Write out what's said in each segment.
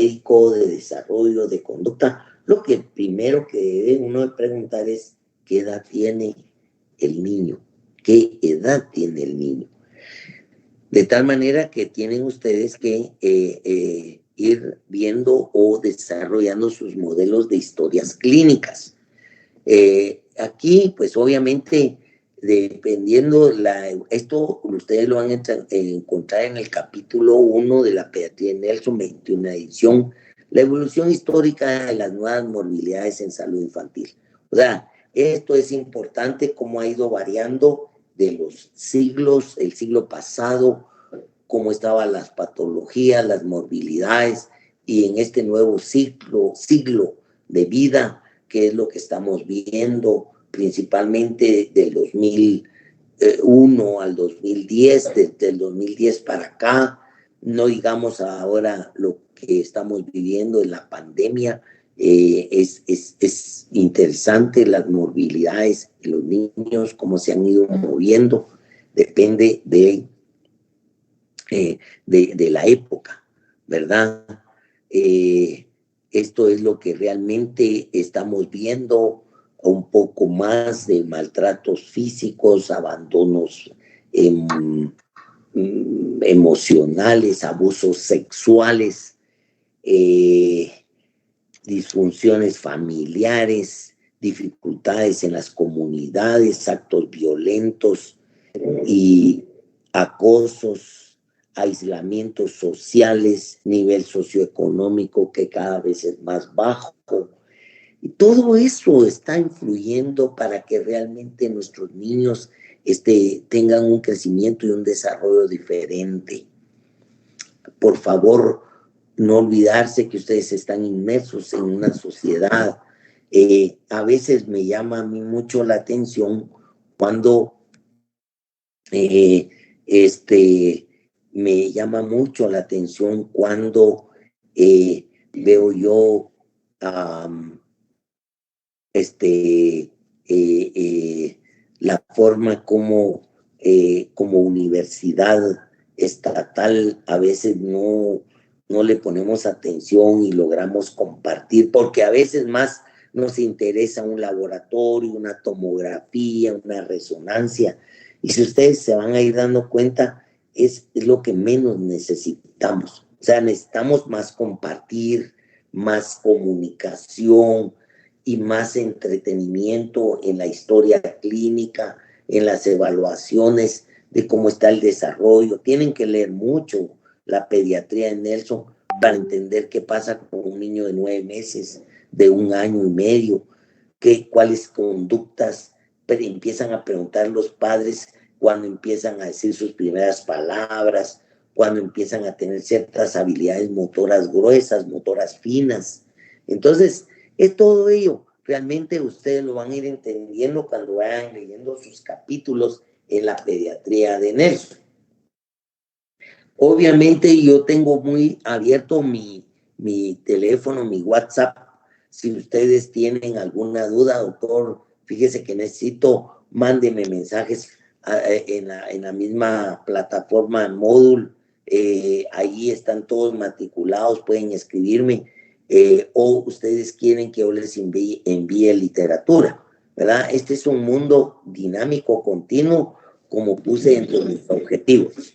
médico, de desarrollo, de conducta, lo que primero que debe uno de preguntar es qué edad tiene el niño, qué edad tiene el niño. De tal manera que tienen ustedes que ir viendo o desarrollando sus modelos de historias clínicas. Aquí, pues obviamente, dependiendo, esto ustedes lo van a encontrar en el capítulo 1 de la pediatría de Nelson, 21 edición, la evolución histórica de las nuevas morbilidades en salud infantil. O sea, esto es importante, cómo ha ido variando de los siglos, el siglo pasado, cómo estaban las patologías, las morbilidades, y en este nuevo siglo de vida, que es lo que estamos viendo principalmente del 2001 al 2010, desde el 2010 para acá, no digamos ahora lo que estamos viviendo en la pandemia. Es interesante las morbilidades de los niños, cómo se han ido moviendo, depende de la época, ¿verdad? Esto es lo que realmente estamos viendo, un poco más de maltratos físicos, abandonos emocionales, abusos sexuales, disfunciones familiares, dificultades en las comunidades, actos violentos y acosos, aislamientos sociales, nivel socioeconómico que cada vez es más bajo. Y todo eso está influyendo para que realmente nuestros niños tengan un crecimiento y un desarrollo diferente. Por favor, no olvidarse que ustedes están inmersos en una sociedad. A veces me llama a mí mucho la atención cuando me llama mucho la atención cuando veo yo la forma como universidad estatal a veces no le ponemos atención y logramos compartir, porque a veces más nos interesa un laboratorio, una tomografía, una resonancia, y si ustedes se van a ir dando cuenta, es lo que menos necesitamos. O sea, necesitamos más compartir, más comunicación y más entretenimiento en la historia clínica, en las evaluaciones de cómo está el desarrollo. Tienen que leer mucho la pediatría de Nelson para entender qué pasa con un niño de 9 meses, de 1 año y medio, cuáles conductas empiezan a preguntar los padres cuando empiezan a decir sus primeras palabras, cuando empiezan a tener ciertas habilidades motoras gruesas, motoras finas. Entonces, es todo ello. Realmente ustedes lo van a ir entendiendo cuando vayan leyendo sus capítulos en la pediatría de Nelson. Obviamente yo tengo muy abierto mi teléfono, mi WhatsApp. Si ustedes tienen alguna duda, doctor, fíjese que necesito, mándeme mensajes en la misma plataforma Módulo. Ahí están todos matriculados, pueden escribirme. O ustedes quieren que yo les envíe literatura, ¿verdad? Este es un mundo dinámico, continuo, como puse entre mis objetivos.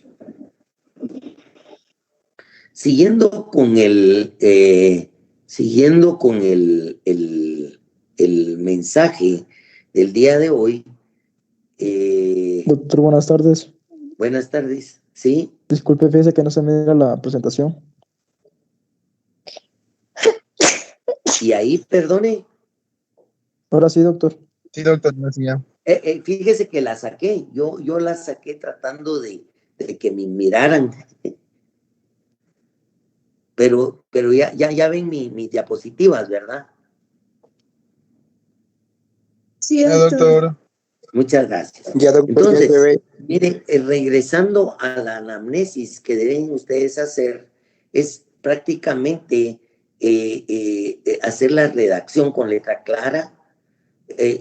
Siguiendo con el mensaje del día de hoy. Doctor, buenas tardes. Buenas tardes, ¿sí? Disculpe, fíjese que no se mira la presentación. Y ahí, perdone. Ahora sí, doctor. Sí, doctor, no decía. Fíjese que la saqué, yo la saqué tratando de que me miraran. Pero ya ven mis diapositivas, ¿verdad? Sí, doctor. Muchas gracias. Ya, doctor. Entonces, miren, regresando a la anamnesis que deben ustedes hacer, es prácticamente hacer la redacción con letra clara,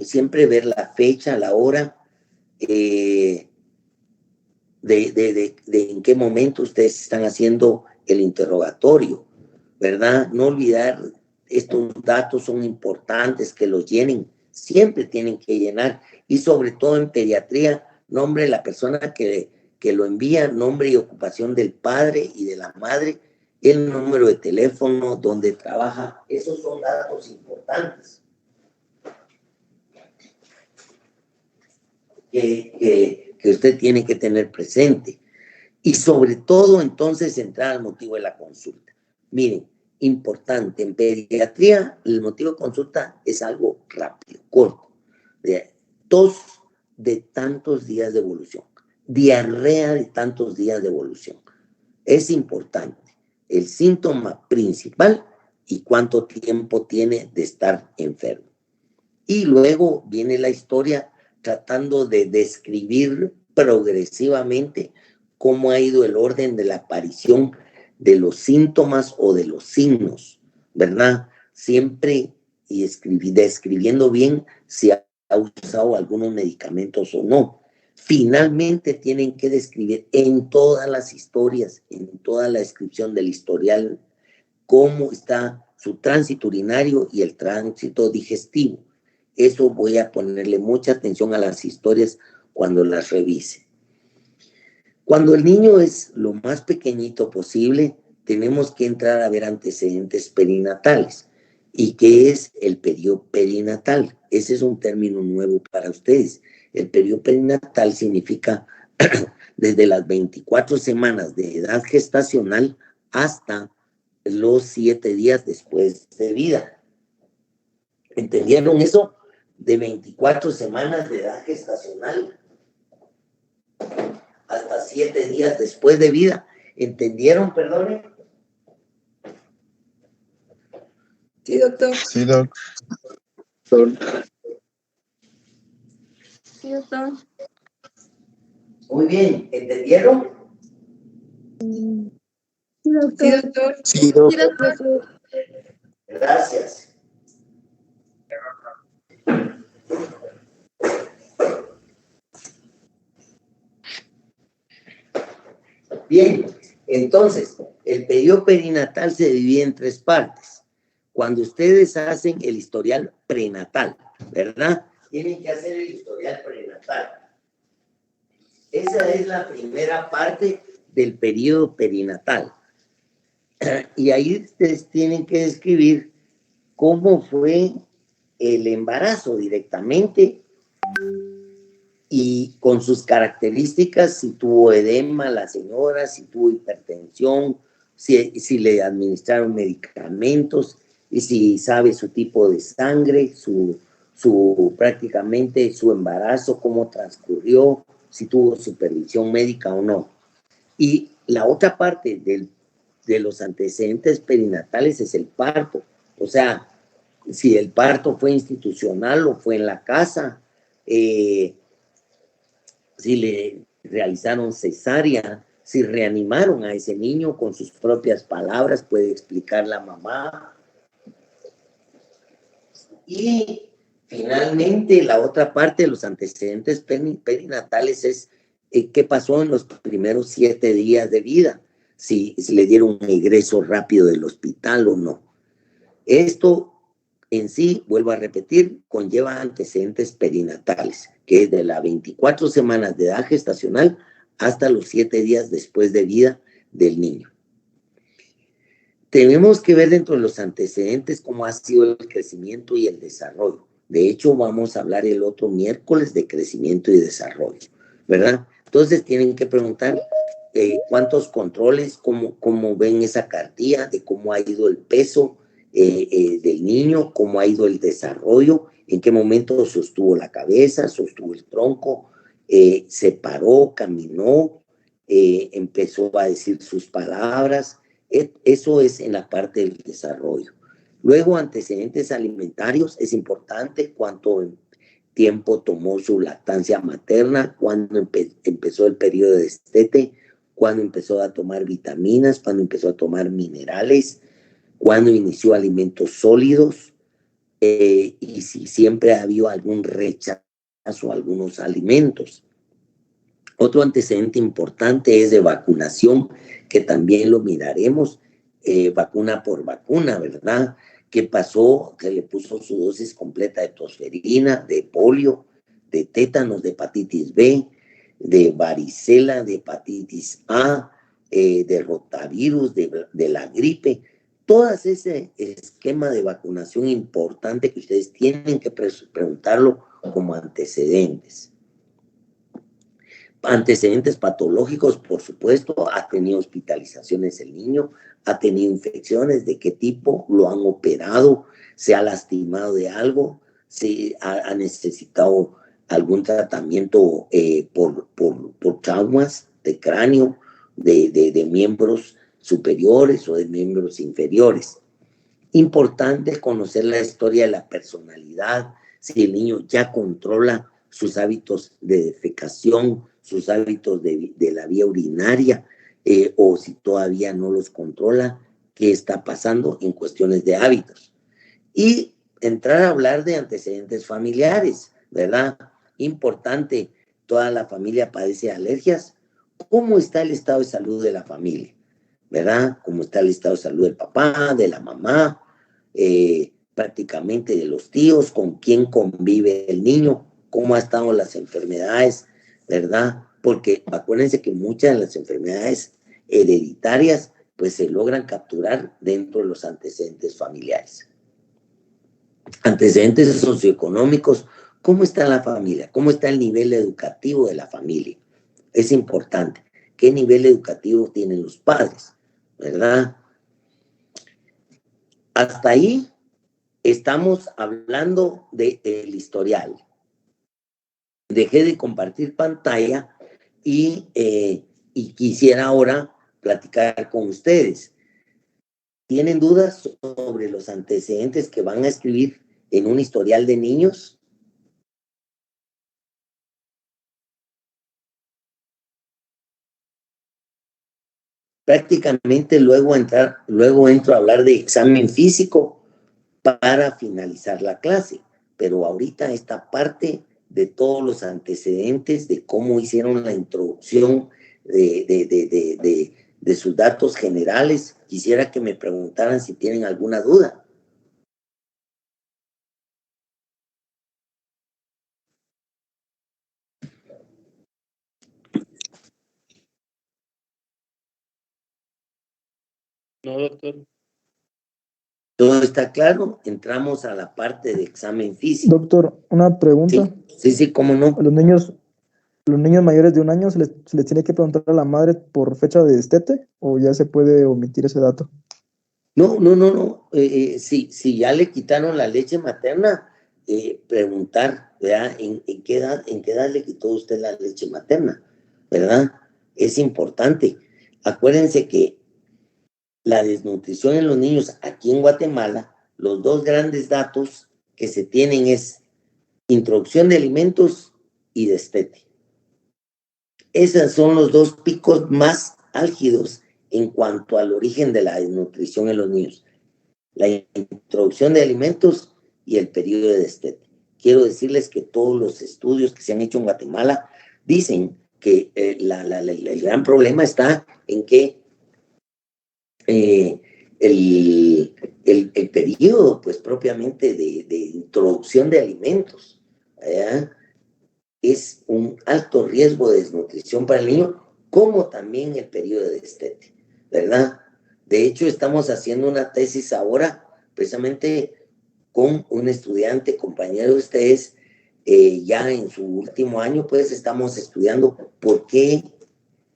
siempre ver la fecha, la hora, de en qué momento ustedes están haciendo el interrogatorio. ¿verdad? No olvidar, estos datos son importantes, que los llenen, siempre tienen que llenar, y sobre todo en pediatría, nombre de la persona que lo envía, nombre y ocupación del padre y de la madre, el número de teléfono, donde trabaja, esos son datos importantes que usted tiene que tener presente. Y sobre todo, entonces, entrar al motivo de la consulta. Miren, importante, en pediatría, el motivo de consulta es algo rápido, corto. Tos de tantos días de evolución, diarrea de tantos días de evolución. Es importante el síntoma principal y cuánto tiempo tiene de estar enfermo. Y luego viene la historia tratando de describir progresivamente cómo ha ido el orden de la aparición de los síntomas o de los signos, ¿verdad? Siempre y describiendo bien si ha usado algunos medicamentos o no. Finalmente tienen que describir en todas las historias, en toda la descripción del historial, cómo está su tránsito urinario y el tránsito digestivo. Eso voy a ponerle mucha atención a las historias cuando las revise. Cuando el niño es lo más pequeñito posible, tenemos que entrar a ver antecedentes perinatales. ¿Y qué es el periodo perinatal? Ese es un término nuevo para ustedes. El periodo perinatal significa desde las 24 semanas de edad gestacional hasta los 7 días después de vida. ¿Entendieron eso? De 24 semanas de edad gestacional hasta 7 días después de vida. ¿Entendieron? Perdón. Sí, doctor. Sí, doc. Sí, doctor. Muy bien. ¿Entendieron? Sí, doctor. Sí, doc. Sí, doctor. Gracias. Bien, entonces, el periodo perinatal se divide en 3 partes. Cuando ustedes hacen el historial prenatal, ¿verdad? Tienen que hacer el historial prenatal. Esa es la primera parte del periodo perinatal. Y ahí ustedes tienen que describir cómo fue el embarazo directamente y con sus características, si tuvo edema la señora, si tuvo hipertensión, si le administraron medicamentos, y si sabe su tipo de sangre, prácticamente su embarazo, cómo transcurrió, si tuvo supervisión médica o no. Y la otra parte de los antecedentes perinatales es el parto. O sea, si el parto fue institucional o fue en la casa, si le realizaron cesárea, si reanimaron a ese niño con sus propias palabras, puede explicar la mamá. Y finalmente la otra parte de los antecedentes perinatales es qué pasó en los primeros 7 días de vida, si le dieron un ingreso rápido del hospital o no. Esto en sí, vuelvo a repetir, conlleva antecedentes perinatales, que es de las 24 semanas de edad gestacional hasta los 7 días después de vida del niño. Tenemos que ver dentro de los antecedentes cómo ha sido el crecimiento y el desarrollo. De hecho, vamos a hablar el otro miércoles de crecimiento y desarrollo, ¿verdad? Entonces tienen que preguntar cuántos controles, cómo ven esa cartilla, de cómo ha ido el peso del niño, cómo ha ido el desarrollo, en qué momento sostuvo la cabeza, sostuvo el tronco, se paró, caminó, empezó a decir sus palabras. Eso es en la parte del desarrollo. Luego, antecedentes alimentarios, es importante cuánto tiempo tomó su lactancia materna, cuándo empezó el periodo de destete, cuándo empezó a tomar vitaminas, cuándo empezó a tomar minerales, cuándo inició alimentos sólidos, y si siempre ha habido algún rechazo a algunos alimentos. Otro antecedente importante es de vacunación, que también lo miraremos vacuna por vacuna, ¿verdad? ¿Qué pasó? Que le puso su dosis completa de tosferina, de polio, de tétanos, de hepatitis B, de varicela, de hepatitis A, de rotavirus, de la gripe. Todo ese esquema de vacunación importante que ustedes tienen que preguntarlo como antecedentes. Antecedentes patológicos, por supuesto, ha tenido hospitalizaciones el niño, ha tenido infecciones, de qué tipo, lo han operado, se ha lastimado de algo, se ha necesitado algún tratamiento por traumas de cráneo, de miembros superiores o de miembros inferiores. Importante conocer la historia de la personalidad, si el niño ya controla sus hábitos de defecación, sus hábitos de la vía urinaria, o si todavía no los controla, qué está pasando en cuestiones de hábitos. Y entrar a hablar de antecedentes familiares, ¿verdad? Importante, toda la familia padece alergias. ¿Cómo está el estado de salud de la familia? ¿Verdad? ¿Cómo está el estado de salud del papá, de la mamá, prácticamente de los tíos, con quién convive el niño, cómo han estado las enfermedades, ¿verdad? Porque acuérdense que muchas de las enfermedades hereditarias pues se logran capturar dentro de los antecedentes familiares. Antecedentes socioeconómicos, ¿cómo está la familia? ¿Cómo está el nivel educativo de la familia? Es importante. ¿Qué nivel educativo tienen los padres? ¿Verdad? Hasta ahí estamos hablando del historial. Dejé de compartir pantalla y quisiera ahora platicar con ustedes. ¿Tienen dudas sobre los antecedentes que van a escribir en un historial de niños? Prácticamente luego entro a hablar de examen físico para finalizar la clase, pero ahorita esta parte de todos los antecedentes, de cómo hicieron la introducción de sus datos generales, quisiera que me preguntaran si tienen alguna duda. No, doctor. ¿Todo está claro? Entramos a la parte de examen físico. Doctor, una pregunta. Sí, cómo no. A los niños mayores de 1 año, ¿se les tiene que preguntar a la madre por fecha de destete o ya se puede omitir ese dato? No. Si ya le quitaron la leche materna, preguntar, ¿verdad? ¿En qué edad le quitó usted la leche materna? ¿Verdad? Es importante. Acuérdense que la desnutrición en los niños aquí en Guatemala, los dos grandes datos que se tienen es introducción de alimentos y destete. Esos son los dos picos más álgidos en cuanto al origen de la desnutrición en los niños. La introducción de alimentos y el periodo de destete. Quiero decirles que todos los estudios que se han hecho en Guatemala dicen que el gran problema está en que el periodo, pues propiamente de introducción de alimentos, ¿verdad? Es un alto riesgo de desnutrición para el niño, como también el periodo de destete, ¿verdad? De hecho, estamos haciendo una tesis ahora, precisamente con un estudiante, compañero de ustedes, ya en su último año, pues estamos estudiando por qué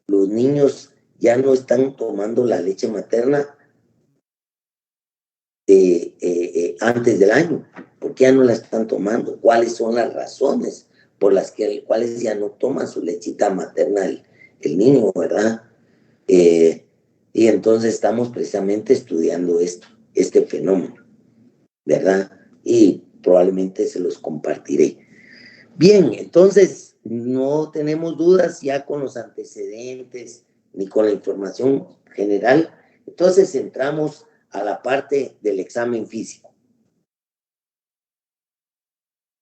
los niños ya no están tomando la leche materna antes del año, por qué ya no la están tomando, cuáles son las razones por las cuales ya no toma su lechita materna el niño, ¿verdad? Y entonces estamos precisamente estudiando este fenómeno, ¿verdad? Y probablemente se los compartiré. Bien, entonces no tenemos dudas ya con los antecedentes ni con la información general. Entonces entramos a la parte del examen físico.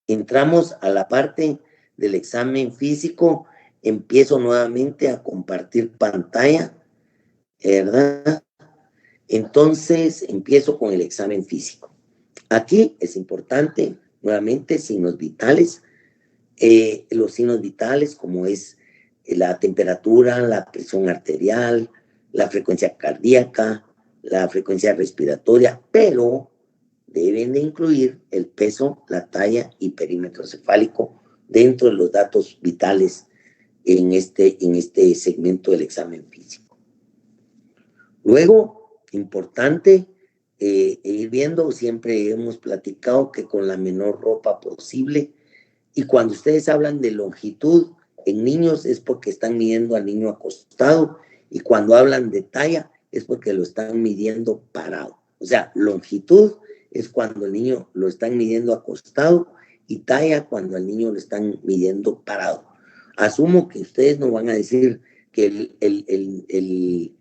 Entramos a la parte del examen físico. Empiezo nuevamente a compartir pantalla, ¿verdad? Entonces, empiezo con el examen físico. Aquí es importante, nuevamente, signos vitales. Los signos vitales, como es la temperatura, la presión arterial, la frecuencia cardíaca, la frecuencia respiratoria, pero deben de incluir el peso, la talla y perímetro cefálico dentro de los datos vitales en este segmento del examen físico. Luego, importante, ir viendo, siempre hemos platicado que con la menor ropa posible, y cuando ustedes hablan de longitud en niños es porque están midiendo al niño acostado, y cuando hablan de talla es porque lo están midiendo parado. O sea, longitud es cuando el niño lo están midiendo acostado y talla cuando al niño lo están midiendo parado. Asumo que ustedes no van a decir que el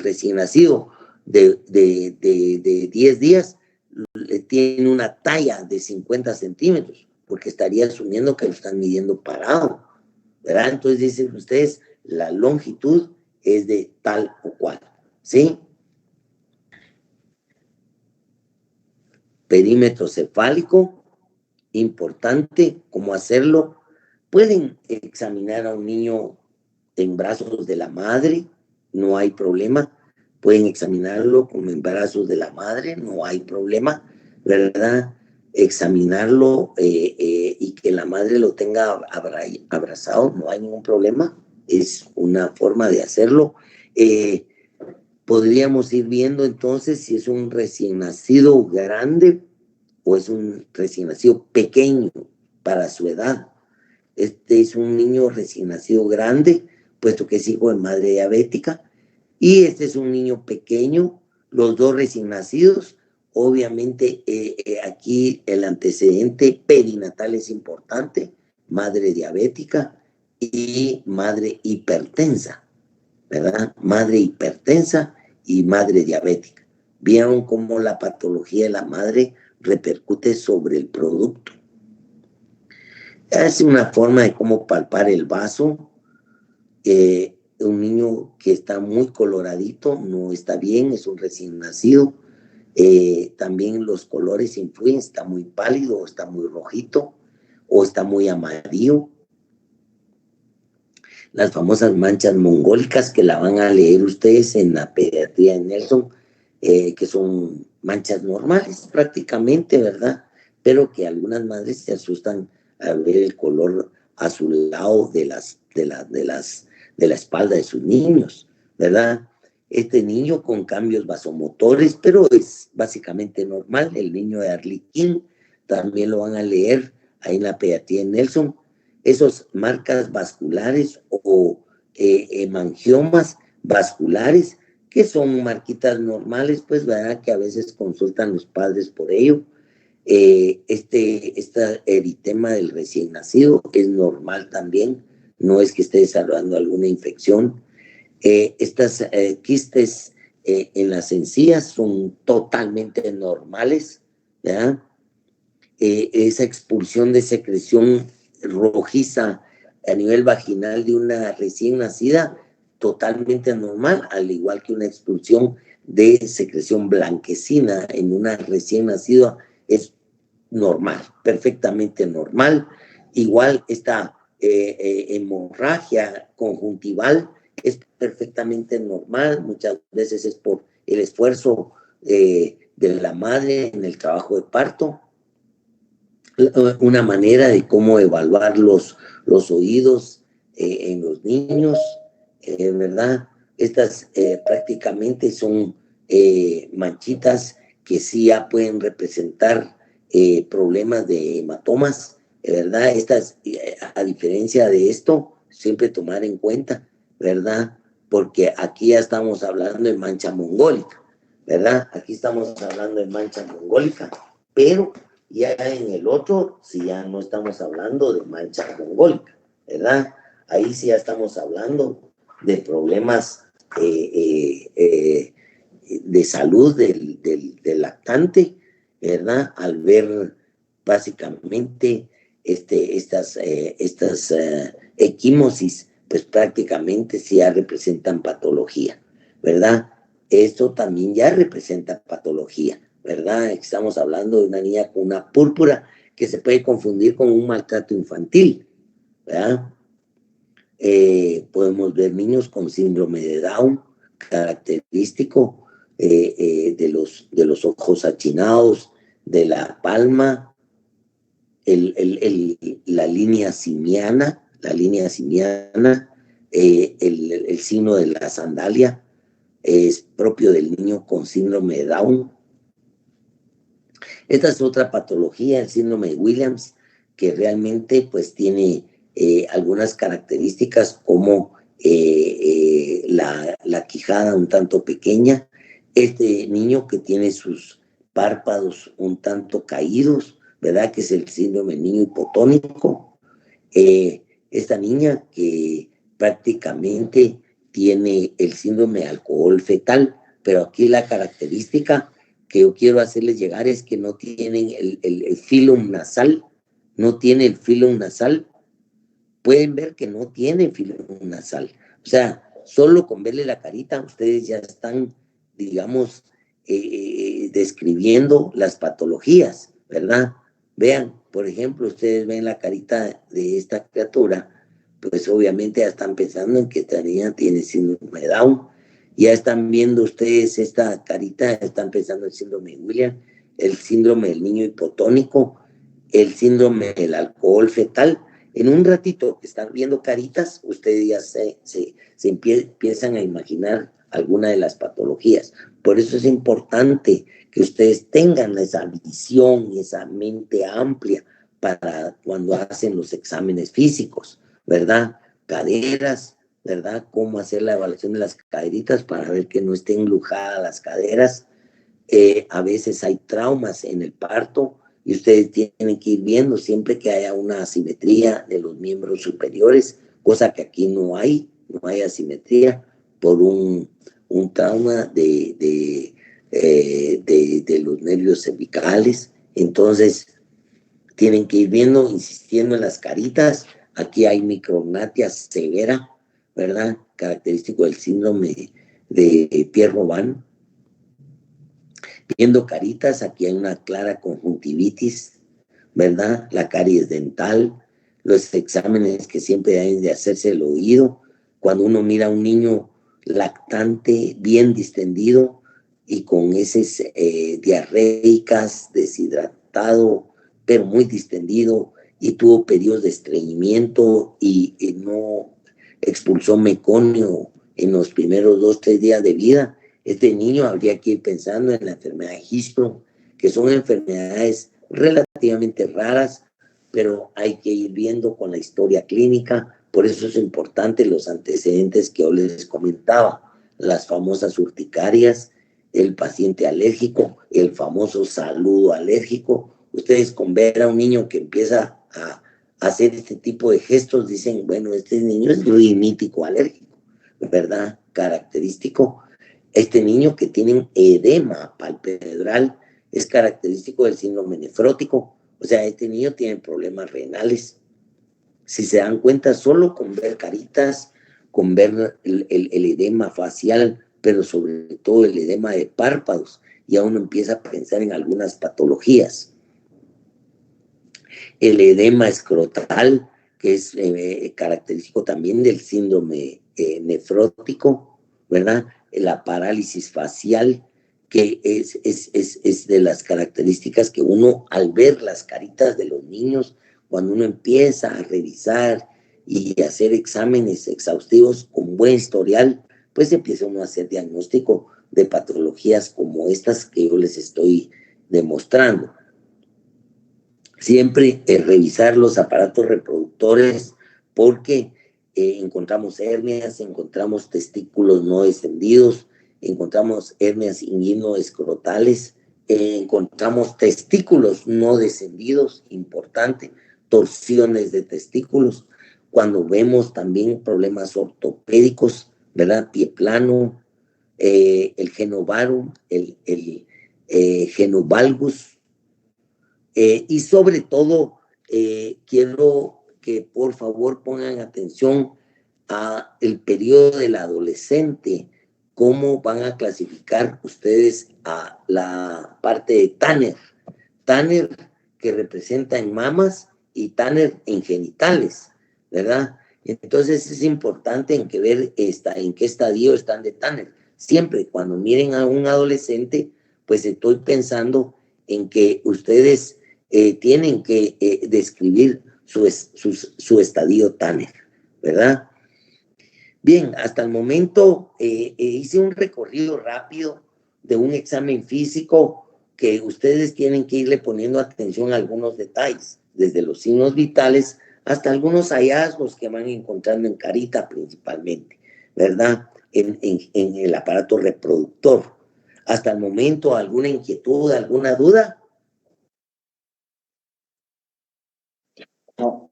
recién nacido de 10 días tiene una talla de 50 centímetros, porque estaría asumiendo que lo están midiendo parado, ¿verdad? Entonces dicen ustedes, la longitud es de tal o cual, ¿sí? Perímetro cefálico, importante, ¿cómo hacerlo? Pueden examinar a un niño en brazos de la madre, no hay problema. Pueden examinarlo como en brazos de la madre, no hay problema, ¿verdad? Examinarlo y que la madre lo tenga abrazado, no hay ningún problema. Es una forma de hacerlo. Podríamos ir viendo entonces si es un recién nacido grande o es un recién nacido pequeño para su edad. Este es un niño recién nacido grande, puesto que es hijo de madre diabética, y este es un niño pequeño, los dos recién nacidos. Obviamente aquí el antecedente perinatal es importante, madre diabética y madre hipertensa, ¿verdad? Madre hipertensa y madre diabética. Vieron cómo la patología de la madre repercute sobre el producto. Es una forma de cómo palpar el vaso. Un niño que está muy coloradito no está bien, es un recién nacido. También los colores influyen, está muy pálido, o está muy rojito, o está muy amarillo. Las famosas manchas mongólicas que la van a leer ustedes en la pediatría de Nelson, que son manchas normales prácticamente, ¿verdad? Pero que algunas madres se asustan al ver el color azulado de la espalda de sus niños, ¿verdad? Este niño con cambios vasomotores, pero es básicamente normal. El niño de Arlequín también lo van a leer ahí en la pediatría de Nelson. Esas marcas vasculares o hemangiomas vasculares, que son marquitas normales, pues, ¿verdad? Que a veces consultan los padres por ello. Este eritema del recién nacido es normal también, no es que esté desarrollando alguna infección. Estas quistes en las encías son totalmente normales, ¿verdad? Esa expulsión de secreción rojiza a nivel vaginal de una recién nacida, totalmente normal, al igual que una expulsión de secreción blanquecina en una recién nacida es normal, perfectamente normal. Igual esta hemorragia conjuntival es perfectamente normal, muchas veces es por el esfuerzo de la madre en el trabajo de parto. Una manera de cómo evaluar los oídos en los niños, ¿verdad? Estas prácticamente son manchitas que sí ya pueden representar problemas de hematomas, ¿verdad? Estas, a diferencia de esto, siempre tomar en cuenta, ¿verdad? Porque aquí ya estamos hablando de mancha mongólica, ¿verdad? Aquí estamos hablando de mancha mongólica, pero ya en el otro, si ya no estamos hablando de mancha mongólica, ¿verdad? Ahí sí ya estamos hablando de problemas de salud del lactante, ¿verdad? Al ver básicamente estas equimosis, pues prácticamente sí ya representan patología, ¿verdad? esto también ya representa patología, ¿verdad? Estamos hablando de una niña con una púrpura que se puede confundir con un maltrato infantil, ¿verdad? Podemos ver niños con síndrome de Down, característico de los ojos achinados, de la palma, la línea simiana, el signo de la sandalia es propio del niño con síndrome de Down. Esta es otra patología, el síndrome de Williams, que realmente pues tiene algunas características como la quijada un tanto pequeña, este niño que tiene sus párpados un tanto caídos, ¿verdad? Que es el síndrome del niño hipotónico. Esta niña que prácticamente tiene el síndrome de alcohol fetal, pero aquí la característica que yo quiero hacerles llegar es que no tienen el filum nasal, no tiene el filum nasal. Pueden ver que no tiene filum nasal. O sea, solo con verle la carita, ustedes ya están, digamos, describiendo las patologías, ¿verdad? Vean, por ejemplo, ustedes ven la carita de esta criatura, pues obviamente ya están pensando en que esta niña tiene síndrome de Down. Ya están viendo ustedes esta carita, están pensando en el síndrome de Williams, el síndrome del niño hipotónico, el síndrome del alcohol fetal. En un ratito que están viendo caritas, ustedes ya se empiezan a imaginar alguna de las patologías. Por eso es importante que ustedes tengan esa visión y esa mente amplia para cuando hacen los exámenes físicos, ¿verdad? Caderas, ¿verdad? Cómo hacer la evaluación de las caderitas para ver que no estén lujadas las caderas. A veces hay traumas en el parto y ustedes tienen que ir viendo siempre que haya una asimetría de los miembros superiores, cosa que aquí no hay asimetría por un trauma de los nervios cervicales. Entonces, tienen que ir viendo, insistiendo en las caritas. Aquí hay micrognatia severa, ¿verdad? Característico del síndrome de Pierre-Robin. Viendo caritas, aquí hay una clara conjuntivitis, ¿verdad? La caries dental, los exámenes que siempre deben de hacerse el oído. Cuando uno mira a un niño lactante, bien distendido y con heces diarreicas, deshidratado, pero muy distendido, y tuvo periodos de estreñimiento y no expulsó meconio en los primeros 2-3 días de vida, este niño habría que ir pensando en la enfermedad de Hirschsprung, que son enfermedades relativamente raras, pero hay que ir viendo con la historia clínica. Por eso es importante los antecedentes que yo les comentaba, las famosas urticarias, el paciente alérgico, el famoso saludo alérgico. Ustedes con ver a un niño que empieza a hacer este tipo de gestos dicen, bueno, este niño es rinitíco alérgico, ¿verdad? Característico. Este niño que tiene un edema palpebral es característico del síndrome nefrótico. O sea, este niño tiene problemas renales. Si se dan cuenta, solo con ver caritas, con ver el edema facial, pero sobre todo el edema de párpados, ya uno empieza a pensar en algunas patologías. El edema escrotal, que es característico también del síndrome nefrótico, ¿verdad? La parálisis facial, que es de las características que uno, al ver las caritas de los niños, cuando uno empieza a revisar y hacer exámenes exhaustivos con buen historial, pues empieza uno a hacer diagnóstico de patologías como estas que yo les estoy demostrando. Siempre revisar los aparatos reproductores porque encontramos hernias, encontramos testículos no descendidos, encontramos hernias inguinoescrotales, encontramos testículos no descendidos, importante, torsiones de testículos. Cuando vemos también problemas ortopédicos, ¿verdad? Pie plano, el genovarum, el genovalgus, y sobre todo, quiero que por favor pongan atención a el periodo del adolescente, cómo van a clasificar ustedes a la parte de Tanner. Tanner que representa en mamas y Tanner en genitales, ¿verdad? Entonces es importante en que ver en qué estadio están de Tanner. Siempre cuando miren a un adolescente, pues estoy pensando en que ustedes tienen que describir su estadio Tanner, ¿verdad? Bien, hasta el momento hice un recorrido rápido de un examen físico que ustedes tienen que irle poniendo atención a algunos detalles, desde los signos vitales hasta algunos hallazgos que van encontrando en carita principalmente, ¿verdad? En el aparato reproductor. Hasta el momento, ¿alguna inquietud, alguna duda? No.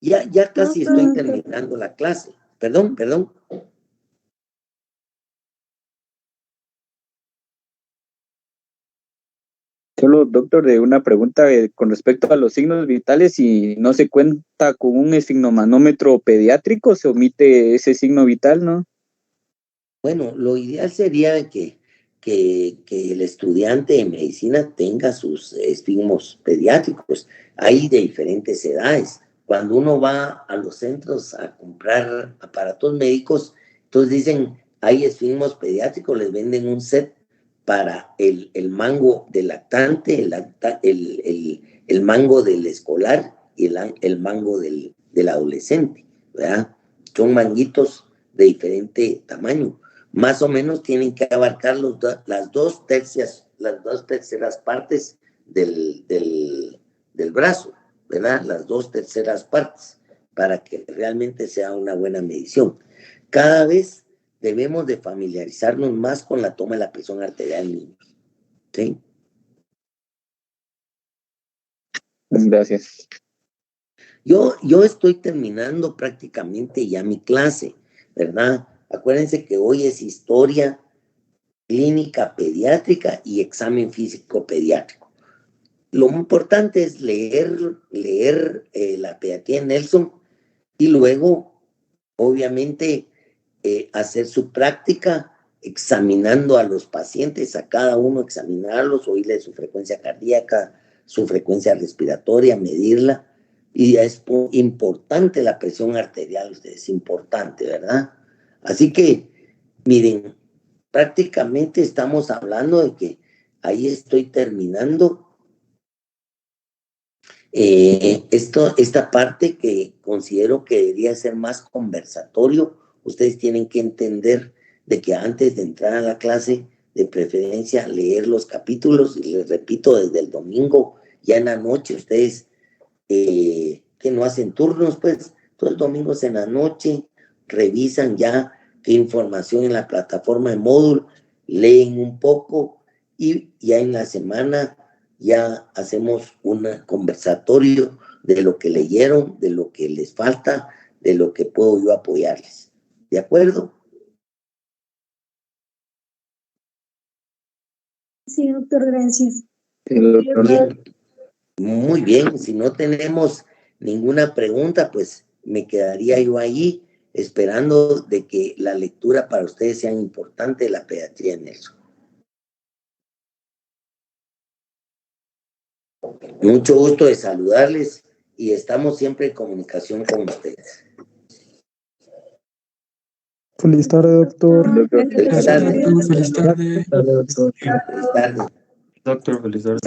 Ya casi estoy terminando la clase. Perdón. Solo, doctor, de una pregunta con respecto a los signos vitales, si no se cuenta con un esfigmomanómetro pediátrico, se omite ese signo vital, ¿no? Bueno, lo ideal sería que el estudiante de medicina tenga sus esfigmos pediátricos. Hay de diferentes edades. Cuando uno va a los centros a comprar aparatos médicos, entonces dicen, hay esfigmos pediátricos, les venden un set para el mango del lactante, el mango del escolar y el mango del adolescente, ¿verdad? Son manguitos de diferente tamaño. Más o menos tienen que abarcar las dos terceras partes del brazo, ¿verdad? Las 2/3 partes, para que realmente sea una buena medición. Cada vez debemos de familiarizarnos más con la toma de la presión arterial en niños, ¿sí? Gracias. Yo estoy terminando prácticamente ya mi clase, ¿verdad? Acuérdense que hoy es historia clínica pediátrica y examen físico pediátrico. Lo importante es leer la pediatría de Nelson y luego, obviamente, hacer su práctica examinando a los pacientes, a cada uno examinarlos, oírle su frecuencia cardíaca, su frecuencia respiratoria, medirla. Y es importante la presión arterial, es importante, ¿verdad? Así que, miren, prácticamente estamos hablando de que ahí estoy terminando esta parte que considero que debería ser más conversatorio. Ustedes tienen que entender de que antes de entrar a la clase, de preferencia leer los capítulos, y les repito, desde el domingo, ya en la noche, ustedes que no hacen turnos, pues todos los domingos en la noche revisan ya qué información en la plataforma de Moodle, leen un poco y ya en la semana ya hacemos un conversatorio de lo que leyeron, de lo que les falta, de lo que puedo yo apoyarles. ¿De acuerdo? Sí, doctor, gracias. Bien. Muy bien, si no tenemos ninguna pregunta, pues me quedaría yo ahí esperando de que la lectura para ustedes sea importante de la pediatría en eso. Mucho gusto de saludarles y estamos siempre en comunicación con ustedes. Feliz tarde, doctor. Feliz tarde. Feliz tarde. Feliz tarde. Doctor, feliz tarde.